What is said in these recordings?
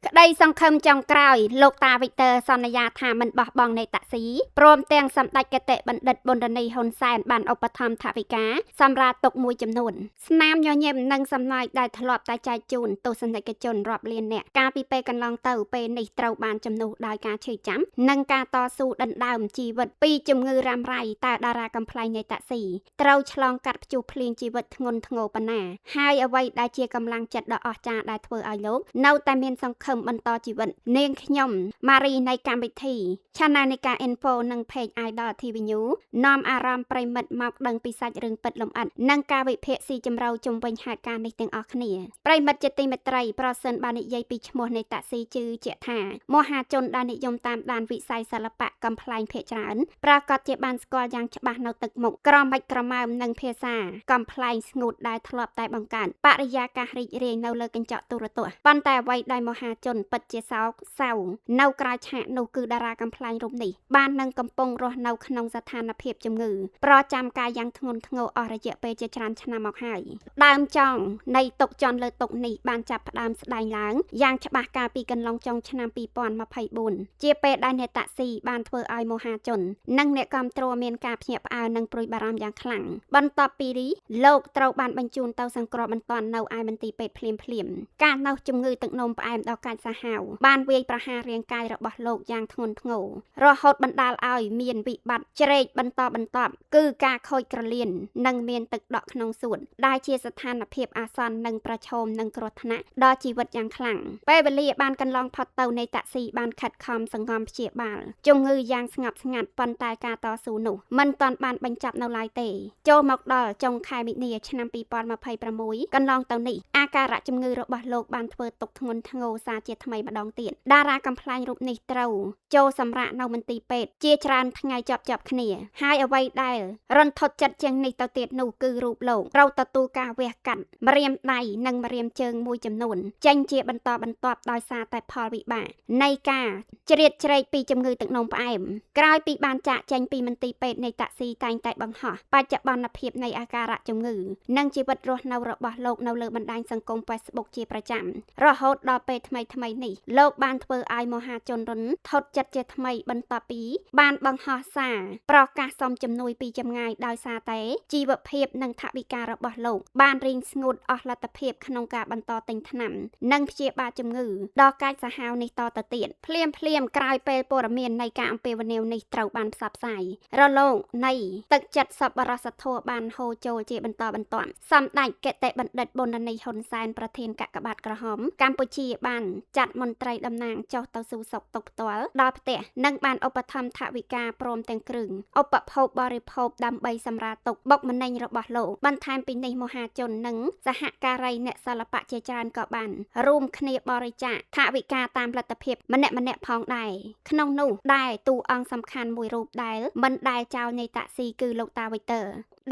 ក្តីសង្ឃឹមចុងក្រោយលោកតាវិទ័រសន្យាថាមិនបោះបង់នៃតាក់ស៊ីព្រមទាំងសម្ដេចគតិបណ្ឌិតប៊ុនរនីហ៊ុនសែនបានឧបត្ថម្ភថវិកាសម្រាប់ទុកមួយចំនួនស្នាមញញឹមនិងសំណើចដែលធ្លាប់តែចែកជូនទស្សនិកជនរាប់លានអ្នកកាលពីពេលកន្លងទៅពេលនេះត្រូវបានជំនួសដោយការឈឺចាំនិងការតស៊ូដណ្ដើមជីវិតពីជំងឺរ៉ាំរ៉ៃតើតារាកំ ប្លែងនៃតាក់ស៊ីត្រូវឆ្លងកាត់ព្យុះភ្លៀងជីវិតធ្ងន់ធ្ងរប៉ុណ្ណាហើយអ្វីដែលជាកម្លាំងចិត្តដ៏អស្ចារ្យដែលធ្វើឲ្យលោកនៅតែមានសង្ឃឹមបន្តជីវិតនាងខ្ញុំម៉ារីនៃកម្មវិធី Channel នៃការ Info និង Page Idol TV News នាំអារម្មណ៍ប្រិមិត្តមកដឹងពីសាច់រឿងពិតលម្អិតនិងការវិភាគស៊ីជម្រៅជុំវិញហេតុការណ៍នេះទាំងអស់គ្នាប្រិមិត្តជាទីមេត្រីប្រសិនបាននិយាយពីឈ្មោះនៃតាក់ស៊ីជឿជាក់ថាមហាជនដែលនិយមតាមដានវិស័យសិល្បៈកំ ប្លែងភាគច្រើនប្រកាសជាបានស្គាល់យ៉ាងច្បាស់នៅទឹកមុខក្រមិចក្រមើមនិងភាសាកំប្លែងស្ងួតដែលធ្លាប់តែបង្កើតបរិយាកាសរីករាយនៅលើកញ្ចក់ទូរទស្សន៍ប៉ុន្តែអ្វីដែលមហាជនពិតជាសោកសៅនៅក្រៅឆាកនោះគឺតារាកំប្លែងរូបនេះបាននឹងកំពុងរស់នៅក្នុងស្ថានភាពជំងឺប្រចាំកាយយ៉ាងធ្ងន់ធ្ងរអស់រយៈពេលជាច្រើនឆ្នាំមកហើយដើមចង់នៃទុកជន់លើទុកនេះបានចាប់ផ្ដើមស្ដែងឡើងយ៉ាងច្បាស់កាលពីកន្លងចុងឆ្នាំ2024ជាពេលដែលអ្នកតាក់ស៊ីបានធ្វើឲ្យមហាជននិងអ្នកគាំទ្រមានការភ្ញាក់ផ្អើលនិងព្រួយបារម្ភយ៉ាងខ្លាំងបន្ទាប់ពីលោកត្រូវបានបញ្ជូនទៅសង្គ្រោះបន្ទាន់នៅឯមន្ទីរពេទ្យភ្លាមការនោះជំងឺទឹកនោមផ្អែមដ៏កាចសាហាវបានវាយប្រហាររាងកាយរបស់លោកយ៉ាងធ្ងន់ធ្ងររហូតបណ្ដាលឲ្យមានវិបត្តិជ្រែកបន្តបន្ទាប់គឺការខូចក្រលៀននិងមានទឹកដក់ក្នុងសួតដែលជាស្ថានភាពអាសន្ននិងប្រឈមនឹងគ្រោះថ្នាក់ដល់ជីវិតយ៉ាងខ្លាំងពេលវេលាបានកន្លងផុតទៅនៃតាក់ស៊ីបានខិតខំសង្ងំព្យាបាលជំងឺយ៉ាងស្ងប់ស្ងាត់ប៉ុន្តែការតស៊ូនោះមិនទាន់បានបញ្ចប់នៅឡើយទេចូលមកដល់ចុងខែមិនិនាឆ្នាំ2026កន្លងទៅនេះអាការៈជំងឺរបស់លោកបានធ្វើទុកធ្ងន់ធ្ងរសារជាថ្មីម្ដងទៀតតារាកំ ប្លែងរូបនេះត្រូវចូលសម្រាកនៅមន្ទីរពេទ្យជាច្រើនថ្ងៃជាប់គ្នាហើយអ្វីដែលរន្ធត់ចិត្តជាងនេះទៅទៀតនោះគឺរូបលោកត្រូវទទួលការវះកាត់ម្រាមដៃនិងម្រាមជើងមួយចំនួនចេញជាបន្តបន្ទាប់ដោយសារតែផលវិបាកនៃការជ្រៀតជ្រែកពីជំងឺទឹកនោមផ្អែមក្រោយពីបានចាកចេញពីមន្ទីរពេទ្យនៃតាក់ស៊ីតែងតែបង្ហោះបច្ចុប្បន្នភាពនៃអាការៈជំងឺនិងជីវិតរស់នៅរបស់លោកនៅលើបណ្ដាញសង្គម Facebook ជាប្រចាំរហូតដល់ពេលថ្មីនេះលោកបានធ្វើឲ្យមហាជនរន្ធត់ចិត្តជាថ្មីបន្ទាប់ពីបានបង្ហោះសារប្រកាសសុំជំនួយពីចម្ងាយដោយសារតែជីវភាពនិងថវិការបស់លោកបានរីងស្ងួតអស់លទ្ធភាពក្នុងការបន្តទិញថ្នាំនិងព្យាបាលជំងឺដ៏កាចសាហាវនេះតទៅទៀតភ្លាមក្រោយពេលព័ត៌មាននៃការអំពាវនាវនេះត្រូវបានផ្សព្វផ្សាយរលកនៃទឹកចិត្តសប្បុរសធម៌បានហូរចូលជាបន្តបន្ទាប់សម្ដេចគតិបណ្ឌិតប៊ុនរនីហ៊ុនសែនប្រធានកាកបាទក្រហមកម្ពុជាបានចាត់មន្ត្រីតំណាងចុះទៅសួរសុខទុក្ខផ្ទាល់ដល់ផ្ទះនិងបានឧបត្ថម្ភថវិកាព្រមទាំងគ្រឿងឧបភោគបរិភោគដើម្បីសម្រាលទុក្ខបុកម្នេញរបស់លោកបន្ថែមពីនេះមហាជននិងសហការីអ្នកសិល្បៈជាច្រើនក៏បានរួមគ្នាបរិច្ចាគថវិកាតាមលទ្ធភាពម្នាក់ផងដែរក្នុងនោះដែរតួអង្គសំខាន់មួយរូបដែលមិនដែលចោលនៃតាក់ស៊ីគឺលោកតាវិទ័រ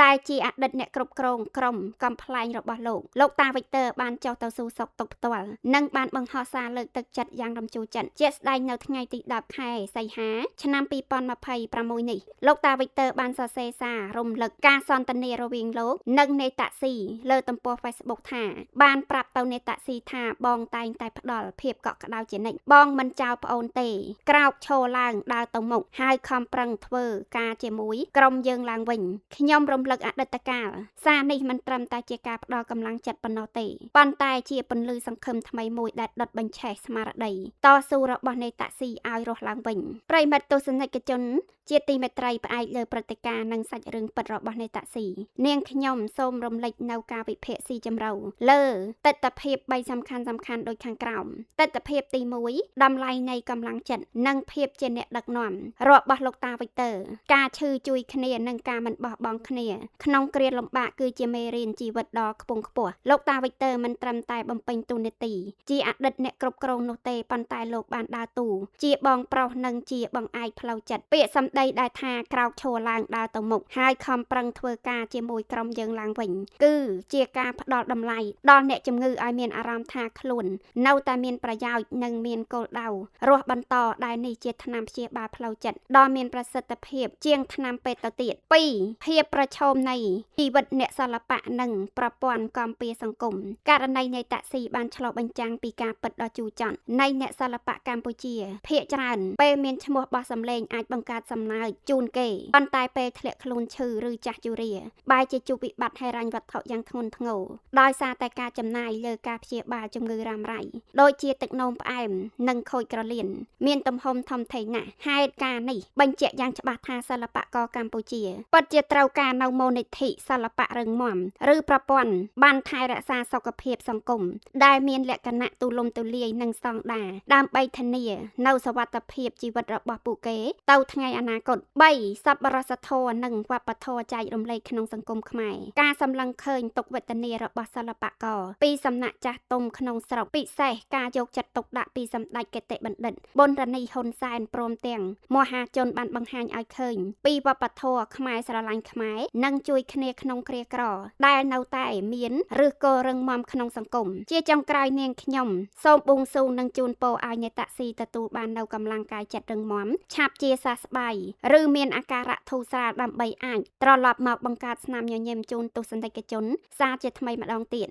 ដែលជាអតីតអ្នកគ្រប់គ្រងក្រុមកំ ប្លែងរបស់លោកតាវិទ័របានចុះទៅសួរសុខទុក្ខផ្ទាល់និងបានបង្ហោះសារលើកទឹកចិត្តយ៉ាងរំជួលចិត្តជាស្ដែងនៅថ្ងៃទី10ខែសីហាឆ្នាំ2026នេះលោកតាវិទ័របានសរសេរសាររំលឹកការសន្ទនារវាងលោកនិងនេតាក់ស៊ីលើទំព័រ Facebook ថាបានប្រាប់ទៅនេតាក់ស៊ីថាបងតែងតែផ្ដល់ភាពកក់ក្ដៅជានិច្ចបងមិនចោលប្អូនទេក្រោកឈរឡើងដើរទៅមុខហើយខំប្រឹងធ្វើការជាមួយក្រុមយើងឡើងវិញខ្ញុំរំលឹកអតីតកាលសារនេះមិនត្រឹមតែជាការផ្ដល់កម្លាំងចិត្តប៉ុណ្ណោះទេប៉ុន្តែជាពន្លឺសង្ឃឹមថ្មីមួយដែលដុតបញ្ឆេះស្មារតីតស៊ូរបស់នេតាក់ស៊ីឲ្យរស់ឡើងវិញប្រិមិត្តទស្សនិកជនជាទីមេត្រីផ្អែកលើព្រឹត្តិការណ៍និងសាច់រឿងពិតរបស់នេតាក់ស៊ីនាងខ្ញុំសូមរំលេចនៅការវិភាគស៊ីជម្រៅលើទិដ្ឋភាព3សំខាន់ដូចខាងក្រោមទិដ្ឋភាពទី1តម្លៃនៃកម្លាំងចិត្តនិងភាពជាអ្នកដឹកនាំរបស់លោកតាវិទ័រការឈឺជួយគ្នានិងការមិនបោះបង់គ្នាក្នុងគ្រាលំបាកគឺជាមេរៀនជីវិតដ៏ខ្ពង់ខ្ពស់លោកតាវិទ័រមិនត្រឹមតែបំពេញតួនាទីជាអតីតអ្នកគ្រប់គ្រងនោះទេប៉ុន្តែលោកបានដើរតួជាបងប្រុសនិងជាបង្អែកផ្លូវចិត្តពាក្យសម្ដីដែលថាក្រោកឈរឡើងដើរទៅមុខហើយខំប្រឹងធ្វើការជាមួយក្រុមយើងឡើងវិញគឺជាការផ្ដល់តម្លៃដល់អ្នកជំងឺឲ្យមានអារម្មណ៍ថាខ្លួននៅតែមានប្រយោជន៍និងមានគោលដៅរស់បន្តដែលនេះជាថ្នាំព្យាបាលផ្លូវចិត្តដ៏មានប្រសិទ្ធភាពជាងថ្នាំពេទ្យទៅទៀត2ភាពប្រឈ ឈមនៃជីវិតអ្នកសិល្បៈនិងប្រព័ន្ធគាំពារសង្គមករណីនៃតាក់ស៊ីបានឆ្លុះបញ្ចាំងពីការពិតដ៏ជូរចត់នៃអ្នកសិល្បៈកម្ពុជាភាគច្រើនពេលមានឈ្មោះបោះសម្លេងអាចបង្កើតសំណើចជូនគេប៉ុន្តែពេលធ្លាក់ខ្លួនឈឺឬចាស់ជរាបែរជាជួបវិបត្តិហិរញ្ញវត្ថុយ៉ាងធ្ងន់ធ្ងរដោយសារតែការចំណាយលើការព្យាបាលជំងឺរ៉ាំរ៉ៃដូចជាទឹកនោមផ្អែមនិងខូចក្រលៀនមានទំហំធំធេងណាស់ហេតុការណ៍នេះបញ្ជាក់យ៉ាងច្បាស់ថាសិល្បករកម្ពុជាពិតជាត្រូវការនៅមូលនិធិសិល្បៈរឹងមាំឬប្រព័ន្ធបានថែរក្សាសុខភាពសង្គមដែលមានលក្ខណៈទូលំទូលាយនិងស្តង់ដារដើម្បីធានានៅសុវត្ថិភាពជីវិតរបស់ពួកគេទៅថ្ងៃអនាគត 3. សប្បុរសធម៌និងវប្បធម៌ចែករំលែកក្នុងសង្គមខ្មែរការសម្លឹងឃើញទុក្ខវេទនារបស់សិល្បករពីសំណាក់ចាស់ទុំក្នុងស្រុកពិសេសការយកចិត្តទុកដាក់ពីសម្ដេចគតិបណ្ឌិតប៊ុនរនីហ៊ុនសែនព្រមទាំងមហាជនបានបង្ហាញឲ្យឃើញពីវប្បធម៌ខ្មែរស្រឡាញ់ខ្មែរនិងជួយគ្នាក្នុងគ្រាក្រដែលនៅតែមានឬក៏រឹងមាំក្នុងសង្គមជាចុងក្រោយនាងខ្ញុំសូមបួងសួងនិងជូនពរឲ្យអ្នកតាក់ស៊ីទទួលបាននៅកម្លាំងកាយចិត្តរឹងមាំឆាប់ជាសះស្បើយឬមានអាការៈធូរស្រាលដើម្បីអាចត្រឡប់មកបង្កើតស្នាមញញឹមជូនទស្សនិកជនសារជាថ្មីម្ដងទៀត